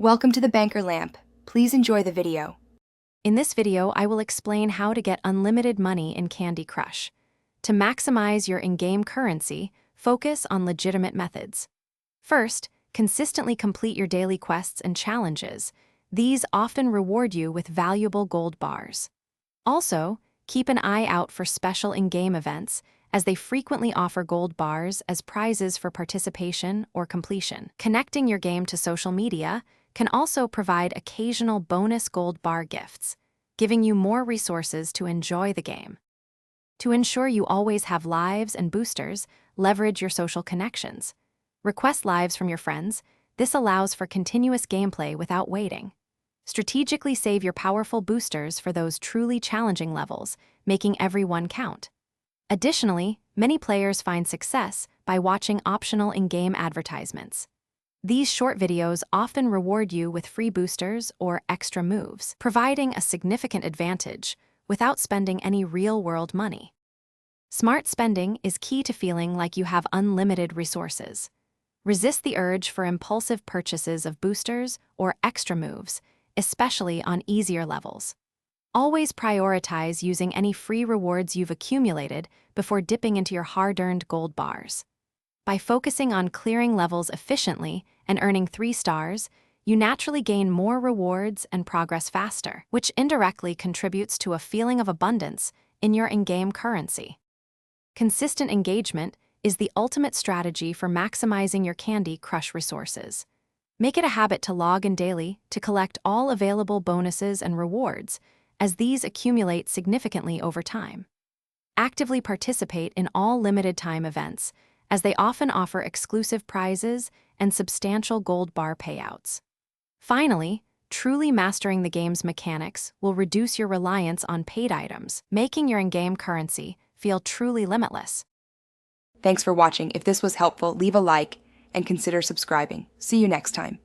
Welcome to the Banker Lamp. Please enjoy the video. In this video, I will explain how to get unlimited money in Candy Crush. To maximize your in-game currency, focus on legitimate methods. First, consistently complete your daily quests and challenges. These often reward you with valuable gold bars. Also, keep an eye out for special in-game events, as they frequently offer gold bars as prizes for participation or completion. Connecting your game to social media can also provide occasional bonus gold bar gifts, giving you more resources to enjoy the game. To ensure you always have lives and boosters, leverage your social connections. Request lives from your friends. This allows for continuous gameplay without waiting. Strategically save your powerful boosters for those truly challenging levels, making every one count. Additionally, many players find success by watching optional in-game advertisements. These short videos often reward you with free boosters or extra moves, providing a significant advantage without spending any real-world money. Smart spending is key to feeling like you have unlimited resources. Resist the urge for impulsive purchases of boosters or extra moves, especially on easier levels. Always prioritize using any free rewards you've accumulated before dipping into your hard-earned gold bars. By focusing on clearing levels efficiently and earning 3 stars, you naturally gain more rewards and progress faster, which indirectly contributes to a feeling of abundance in your in-game currency. Consistent engagement is the ultimate strategy for maximizing your Candy Crush resources. Make it a habit to log in daily to collect all available bonuses and rewards, as these accumulate significantly over time. Actively participate in all limited-time events, as they often offer exclusive prizes and substantial gold bar payouts. Finally, truly mastering the game's mechanics will reduce your reliance on paid items, making your in-game currency feel truly limitless. Thanks for watching. If this was helpful, leave a like and consider subscribing. See you next time.